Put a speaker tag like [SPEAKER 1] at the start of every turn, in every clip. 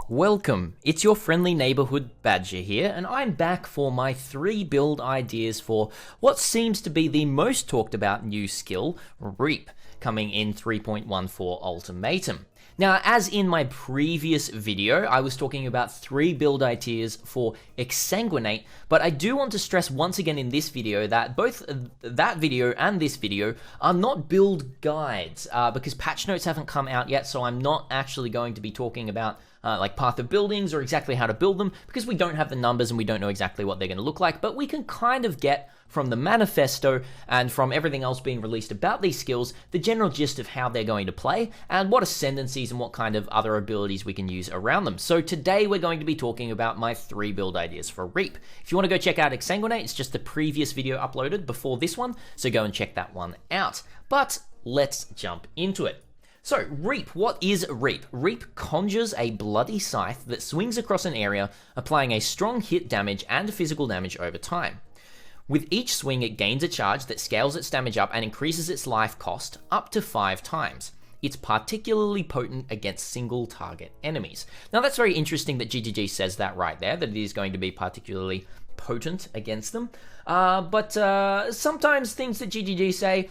[SPEAKER 1] Welcome, it's your friendly neighborhood Badger here, and I'm back for my 3 build ideas for what seems to be the most talked about new skill, Reap, coming in 3.14 Ultimatum. Now, as in my previous video, I was talking about 3 build ideas for Exsanguinate, but I do want to stress once again in this video that both that video and this video are not build guides, because patch notes haven't come out yet, so I'm not actually going to be talking about like path of buildings or exactly how to build them, because we don't have the numbers and we don't know exactly what they're going to look like, but we can kind of get from the manifesto and from everything else being released about these skills, the general gist of how they're going to play and what ascendancies and what kind of other abilities we can use around them. So today we're going to be talking about my 3 build ideas for Reap. If you want to go check out Exsanguinate, it's just the previous video uploaded before this one, so go and check that one out. But let's jump into it. So, Reap. What is Reap? Reap conjures a bloody scythe that swings across an area, applying a strong hit damage and physical damage over time. With each swing, it gains a charge that scales its damage up and increases its life cost up to 5 times. It's particularly potent against single target enemies. Now, that's very interesting that GGG says that right there, that it is going to be particularly potent against them. But sometimes things that GGG say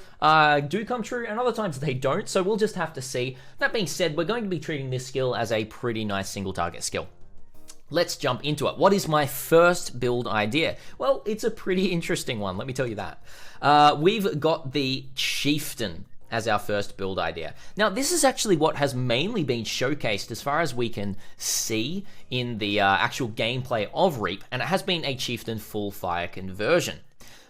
[SPEAKER 1] do come true, and other times they don't, so we'll just have to see. That being said, we're going to be treating this skill as a pretty nice single target skill. Let's jump into it. What is my first build idea? Well, it's a pretty interesting one, let me tell you that. We've got the Chieftain as our first build idea. Now, this is actually what has mainly been showcased as far as we can see in the actual gameplay of Reap, and it has been a Chieftain full fire conversion.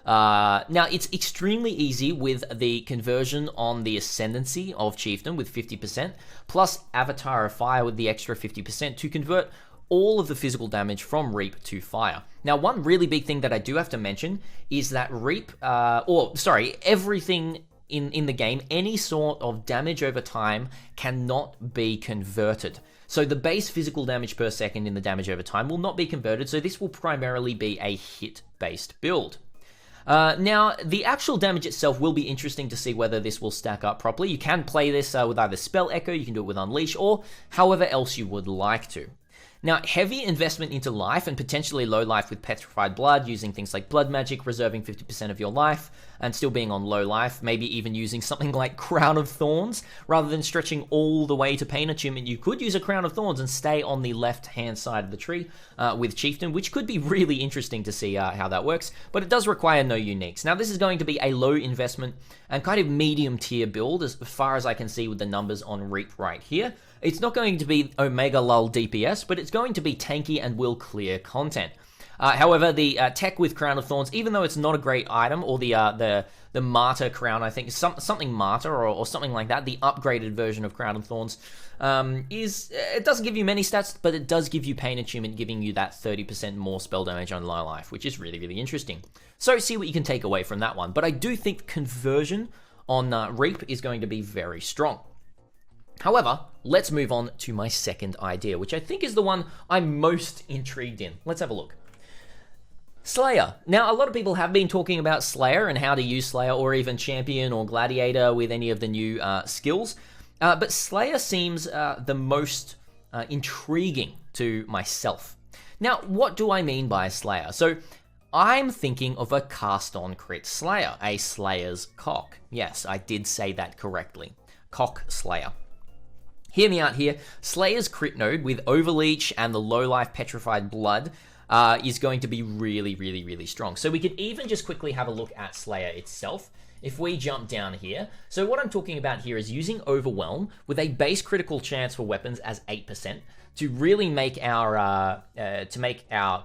[SPEAKER 1] Now, it's extremely easy with the conversion on the Ascendancy of Chieftain with 50%, plus Avatar of Fire with the extra 50% to convert all of the physical damage from Reap to fire. Now, one really big thing that I do have to mention is that Reap, everything in the game, any sort of damage over time cannot be converted. So the base physical damage per second in the damage over time will not be converted, so this will primarily be a hit-based build. Now, the actual damage itself will be interesting to see whether this will stack up properly. You can play this with either Spell Echo, you can do it with Unleash, or however else you would like to. Now, heavy investment into life and potentially low life with Petrified Blood, using things like Blood Magic, reserving 50% of your life, and still being on low life, maybe even using something like Crown of Thorns, rather than stretching all the way to Pain Attunement. You could use a Crown of Thorns and stay on the left-hand side of the tree with Chieftain, which could be really interesting to see how that works, but it does require no uniques. Now, this is going to be a low investment and kind of medium tier build, as far as I can see with the numbers on Reap right here. It's not going to be Omega Lull DPS, but it's going to be tanky and will clear content. However, the tech with Crown of Thorns, even though it's not a great item, or the Martyr Crown, I think, something Martyr or something like that, the upgraded version of Crown of Thorns, it doesn't give you many stats, but it does give you Pain Attunement, giving you that 30% more spell damage on low life, which is really, really interesting. So see what you can take away from that one. But I do think conversion on Reap is going to be very strong. However, let's move on to my second idea, which I think is the one I'm most intrigued in. Let's have a look. Slayer. Now, a lot of people have been talking about Slayer and how to use Slayer, or even Champion or Gladiator with any of the new skills, but Slayer seems the most intriguing to myself. Now, what do I mean by Slayer? So, I'm thinking of a cast-on crit Slayer, a Slayer's Cock. Yes, I did say that correctly. Cock Slayer. Hear me out here. Slayer's Crypt Node with Overleech and the low life Petrified Blood is going to be really, really, really strong. So we could even just quickly have a look at Slayer itself. If we jump down here, so what I'm talking about here is using Overwhelm with a base critical chance for weapons as 8% to really make our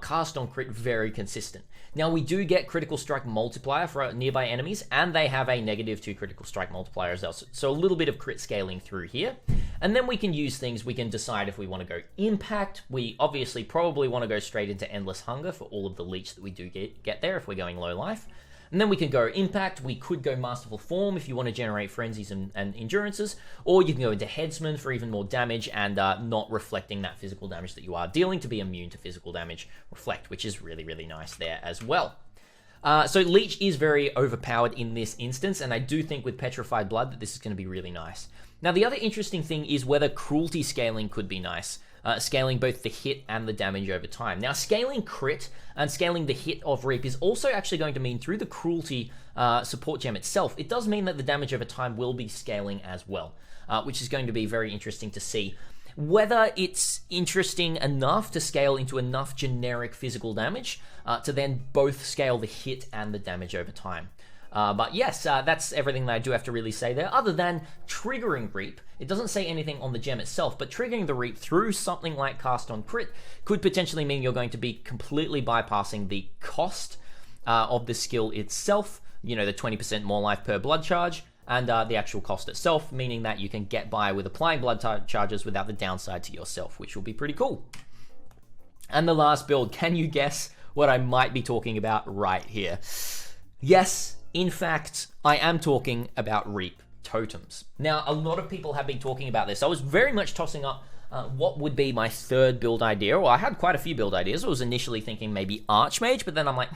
[SPEAKER 1] cast on crit very consistent. Now, we do get critical strike multiplier for nearby enemies, and they have a -2 critical strike multiplier as well. So a little bit of crit scaling through here. And then we can use things, we can decide if we want to go Impact. We obviously probably want to go straight into Endless Hunger for all of the leech that we do get there if we're going low life. And then we can go Impact, we could go Masterful Form if you want to generate Frenzies and Endurances, or you can go into Headsman for even more damage and not reflecting that physical damage that you are dealing, to be immune to physical damage reflect, which is really, really nice there as well. So Leech is very overpowered in this instance, and I do think with Petrified Blood that this is going to be really nice. Now, the other interesting thing is whether Cruelty scaling could be nice. Scaling both the hit and the damage over time. Now, scaling crit and scaling the hit of Reap is also actually going to mean through the Cruelty support gem itself, it does mean that the damage over time will be scaling as well, which is going to be very interesting to see. Whether it's interesting enough to scale into enough generic physical damage to then both scale the hit and the damage over time. But yes, that's everything that I do have to really say there, other than triggering Reap. It doesn't say anything on the gem itself, but triggering the Reap through something like Cast on Crit could potentially mean you're going to be completely bypassing the cost of the skill itself, you know, the 20% more life per blood charge, and the actual cost itself, meaning that you can get by with applying blood charges without the downside to yourself, which will be pretty cool. And the last build, can you guess what I might be talking about right here? Yes, in fact, I am talking about Reap Totems. Now, a lot of people have been talking about this. I was very much tossing up what would be my third build idea. Well, I had quite a few build ideas. I was initially thinking maybe Archmage, but then I'm like,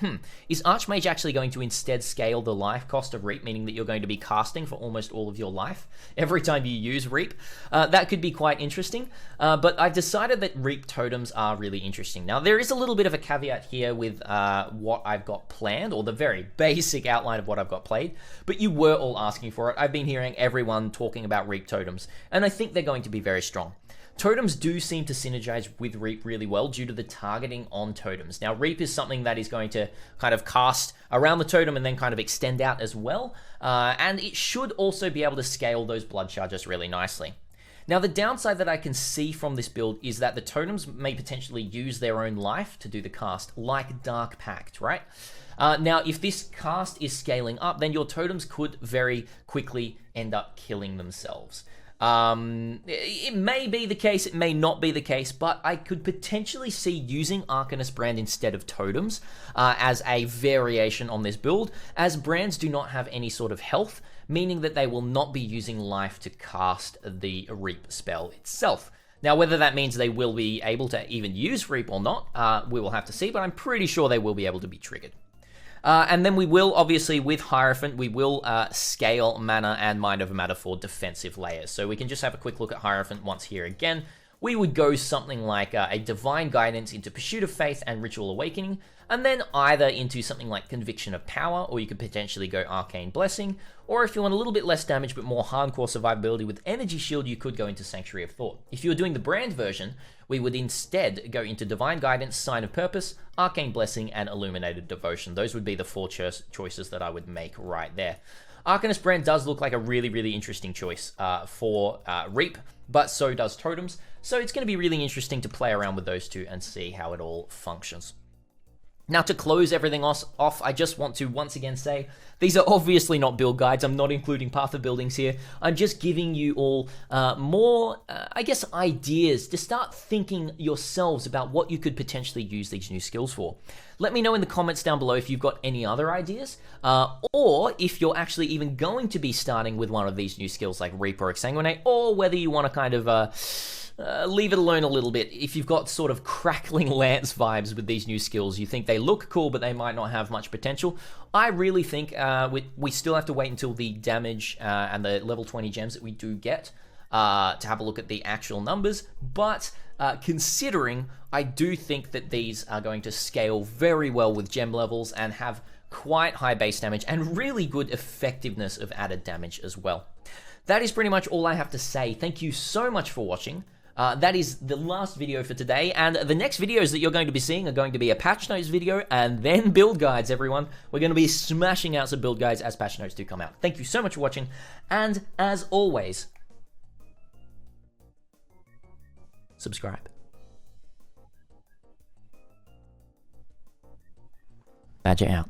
[SPEAKER 1] is Archmage actually going to instead scale the life cost of Reap, meaning that you're going to be casting for almost all of your life every time you use Reap? That could be quite interesting, but I've decided that Reap Totems are really interesting. Now, there is a little bit of a caveat here with what I've got planned, or the very basic outline of what I've got played, but you were all asking for it. I've been hearing everyone talking about Reap Totems, and I think they're going to be very strong. Totems do seem to synergize with Reap really well due to the targeting on totems. Now, Reap is something that is going to kind of cast around the totem and then kind of extend out as well, and it should also be able to scale those blood charges really nicely. Now, the downside that I can see from this build is that the totems may potentially use their own life to do the cast, like Dark Pact, right? Now, if this cast is scaling up, then your totems could very quickly end up killing themselves. It may be the case, it may not be the case, but I could potentially see using Arcanist Brand instead of Totems as a variation on this build, as Brands do not have any sort of health, meaning that they will not be using life to cast the Reap spell itself. Now, whether that means they will be able to even use Reap or not, we will have to see, but I'm pretty sure they will be able to be triggered. And then we will, obviously, with Hierophant, we will scale mana and Mind Over Matter for defensive layers. So we can just have a quick look at Hierophant once here again. We would go something like a Divine Guidance into Pursuit of Faith and Ritual Awakening, and then either into something like Conviction of Power, or you could potentially go Arcane Blessing, or if you want a little bit less damage but more hardcore survivability with Energy Shield, you could go into Sanctuary of Thought. If you were doing the brand version, we would instead go into Divine Guidance, Sign of Purpose, Arcane Blessing, and Illuminated Devotion. Those would be the four choices that I would make right there. Arcanist Brand does look like a really, really interesting choice for Reap, but so does Totems. So it's going to be really interesting to play around with those two and see how it all functions. Now, to close everything off, I just want to once again say, these are obviously not build guides. I'm not including Path of Buildings here. I'm just giving you all more, I guess, ideas to start thinking yourselves about what you could potentially use these new skills for. Let me know in the comments down below if you've got any other ideas, or if you're actually even going to be starting with one of these new skills like Reap or Exsanguinate, or whether you want to kind of leave it alone a little bit. If you've got sort of Crackling Lance vibes with these new skills, you think they look cool, but they might not have much potential. I really think we still have to wait until the damage and the level 20 gems that we do get to have a look at the actual numbers. But considering, I do think that these are going to scale very well with gem levels and have quite high base damage and really good effectiveness of added damage as well. That is pretty much all I have to say. Thank you so much for watching. That is the last video for today, and the next videos that you're going to be seeing are going to be a patch notes video and then build guides, everyone. We're going to be smashing out some build guides as patch notes do come out. Thank you so much for watching, and as always, subscribe. Badger out.